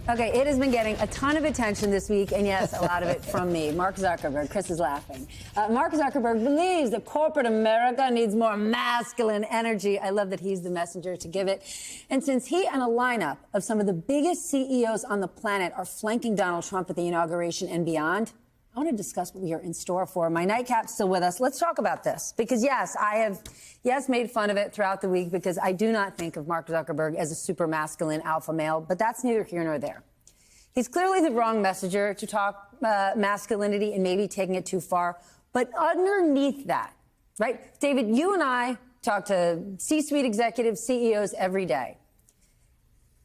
Okay, it has been getting a ton of attention this week, and yes, a lot of it from me. Mark Zuckerberg. Chris is laughing. Mark Zuckerberg believes that corporate America needs more masculine energy. I love that he's the messenger to give it. And since he and a lineup of some of the biggest CEOs on the planet are flanking Donald Trump at the inauguration and beyond, I want to discuss what we are in store for. My nightcap's still with us. Let's talk about this. Because, yes, I have, made fun of it throughout the week because I do not think of Mark Zuckerberg as a super masculine alpha male, but that's neither here nor there. He's clearly the wrong messenger to talk masculinity and maybe taking it too far. But underneath that, right, David, you and I talk to C-suite executives, CEOs every day.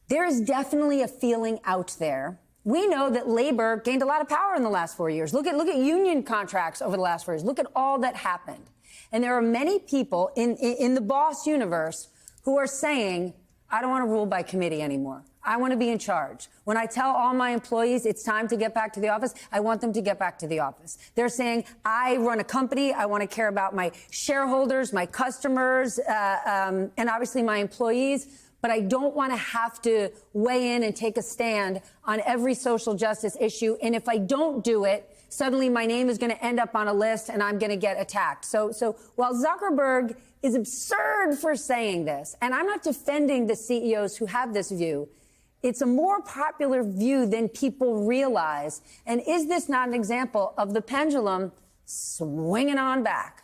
There is definitely a feeling out there. We know that labor gained a lot of power in the last 4 years. Look at union contracts over the last 4 years. Look at all that happened. And there are many people in the boss universe who are saying, I don't want to rule by committee anymore. I want to be in charge. When I tell all my employees it's time to get back to the office, I want them to get back to the office. They're saying, I run a company. I want to care about my shareholders, my customers, and obviously my employees. But I don't want to have to weigh in and take a stand on every social justice issue. And if I don't do it, suddenly my name is going to end up on a list and I'm going to get attacked. So while Zuckerberg is absurd for saying this, and I'm not defending the CEOs who have this view, it's a more popular view than people realize. And is this not an example of the pendulum swinging on back?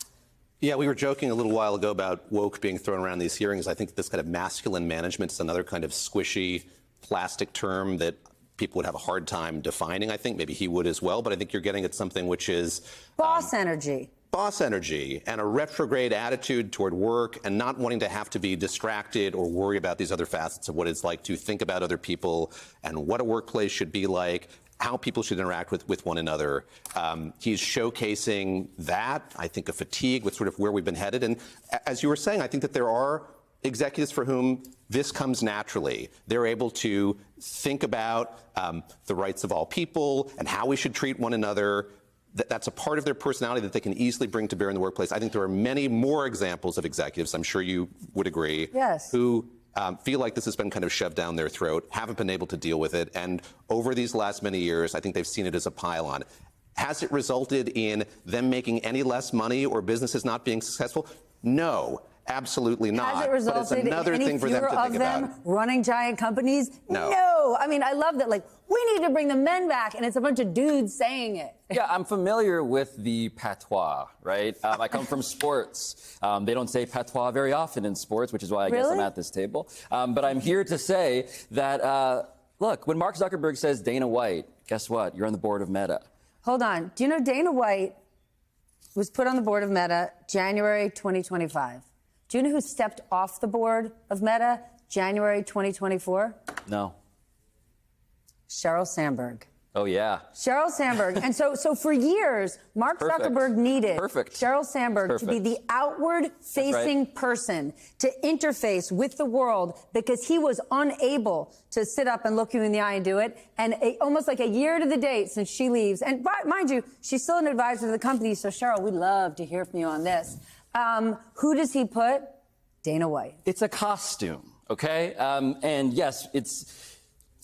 Yeah, we were joking a little while ago about woke being thrown around these hearings. I think this kind of masculine management is another kind of squishy plastic term that people would have a hard time defining. I think maybe he would as well, but I think you're getting at something which is boss energy. Boss energy and a retrograde attitude toward work and not wanting to have to be distracted or worry about these other facets of what it's like to think about other people and what a workplace should be like, how people should interact with one another. He's showcasing that, I think, a fatigue with sort of where we've been headed. And as you were saying, I think that there are executives for whom this comes naturally. They're able to think about the rights of all people and how we should treat one another. That's a part of their personality that they can easily bring to bear in the workplace. I think there are many more examples of executives, I'm sure you would agree, yes, who feel like this has been kind of shoved down their throat, haven't been able to deal with it. And over these last many years, I think they've seen it as a pile-on. Has it resulted in them making any less money or businesses not being successful? No, absolutely not. Has it resulted but it's another in any thing for them to think about. Running giant companies? No. I mean, I love that. Like, we need to bring the men back, and it's a bunch of dudes saying it. Yeah, I'm familiar with the patois, right? I come from sports. They don't say patois very often in sports, which is why I guess I'm at this table. But I'm here to say that, look, when Mark Zuckerberg says Dana White, guess what? You're on the board of Meta. Hold on. Do you know Dana White was put on the board of Meta January 2025? Do you know who stepped off the board of Meta January 2024? No. Sheryl Sandberg. Oh, yeah. Sheryl Sandberg. And so for years, Mark Zuckerberg needed Sheryl Sandberg to be the outward-facing person to interface with the world because he was unable to sit up and look you in the eye and do it. And almost like a year to the date since she leaves. And mind you, she's still an advisor to the company. So, Sheryl, we'd love to hear from you on this. Who does he put? Dana White. It's a costume, okay? And yes, it's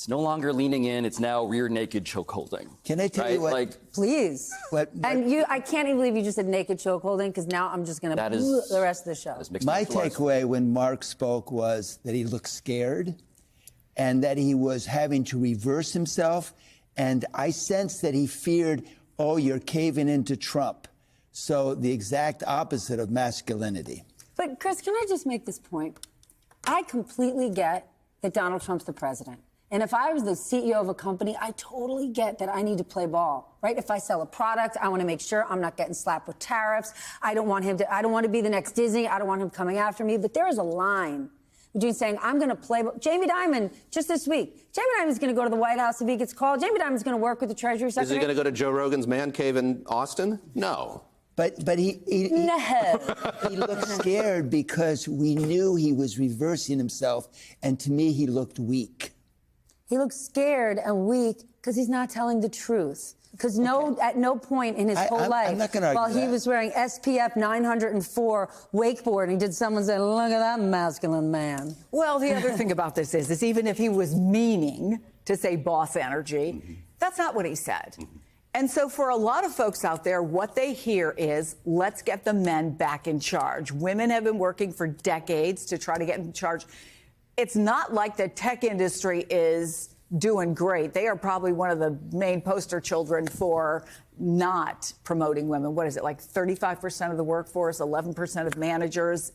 no longer leaning in. It's now rear naked choke holding. Can I tell you what? Like, please. And I can't even believe you just said naked choke holding because now I'm just going to the rest of the show. My takeaway when Mark spoke was that he looked scared and that he was having to reverse himself. And I sensed that he feared, oh, you're caving into Trump. So the exact opposite of masculinity. But, Chris, can I just make this point? I completely get that Donald Trump's the president. And if I was the CEO of a company, I totally get that I need to play ball, right? If I sell a product, I want to make sure I'm not getting slapped with tariffs. I don't want to be the next Disney. I don't want him coming after me. But there is a line between saying, I'm going to play ball. Jamie Dimon, just this week, Jamie Dimon's going to go to the White House if he gets called. Jamie Dimon's going to work with the Treasury Secretary. Is he going to go to Joe Rogan's man cave in Austin? No. But he looked scared because we knew he was reversing himself. And to me, he looked weak. He looks scared and weak because he's not telling the truth. Because at no point in his whole life, while he was wearing SPF 904 wakeboarding, did someone say, look at that masculine man. Well, the other thing about this is even if he was meaning to say boss energy. That's not what he said. And so for a lot of folks out there, what they hear is, let's get the men back in charge. Women have been working for decades to try to get in charge. It's not like the tech industry is doing great. They are probably one of the main poster children for not promoting women. What is it, like 35% of the workforce, 11% of managers?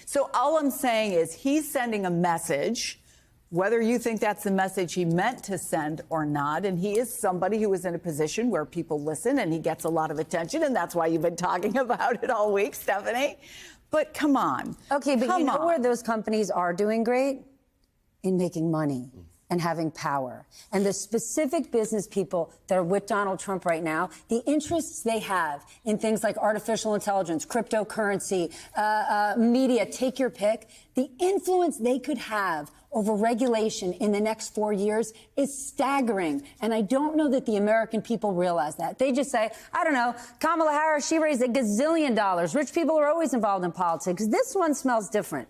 So all I'm saying is he's sending a message, whether you think that's the message he meant to send or not. And he is somebody who is in a position where people listen and he gets a lot of attention. And that's why you've been talking about it all week, Stephanie. But come on. Okay, but you know where those companies are doing great? In making money and having power. And the specific business people that are with Donald Trump right now, the interests they have in things like artificial intelligence, cryptocurrency, media, take your pick, the influence they could have over regulation in the next 4 years is staggering. And I don't know that the American people realize that. They just say, I don't know, Kamala Harris, she raised $1 gazillion. Rich people are always involved in politics. This one smells different.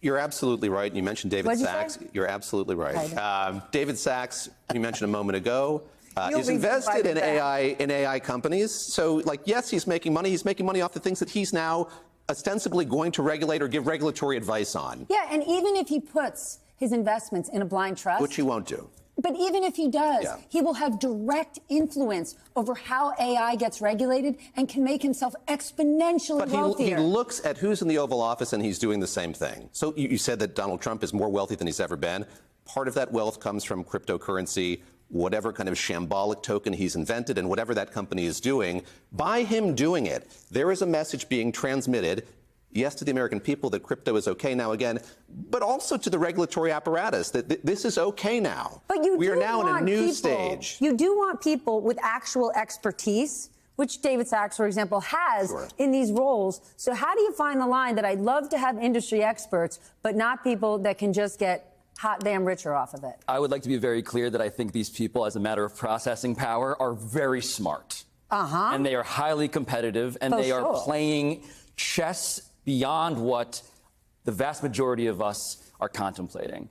You're absolutely right. You mentioned David Sachs. You're absolutely right. David Sachs, you mentioned a moment ago, is invested in AI companies. So, like, yes, he's making money. He's making money off the things that he's now ostensibly going to regulate or give regulatory advice on. Yeah, and even if he puts his investments in a blind trust, which he won't do. But even if he does, he will have direct influence over how AI gets regulated and can make himself exponentially wealthier. He looks at who's in the Oval Office and he's doing the same thing. So you said that Donald Trump is more wealthy than he's ever been. Part of that wealth comes from cryptocurrency, whatever kind of shambolic token he's invented and whatever that company is doing. By him doing it, there is a message being transmitted, yes, to the American people that crypto is okay now again, but also to the regulatory apparatus that this is okay now. But we are now in a new stage. You do want people with actual expertise, which David Sachs, for example, has in these roles. So how do you find the line that I'd love to have industry experts, but not people that can just get hot damn richer off of it? I would like to be very clear that I think these people, as a matter of processing power, are very smart. And they are highly competitive, and they are playing chess beyond what the vast majority of us are contemplating.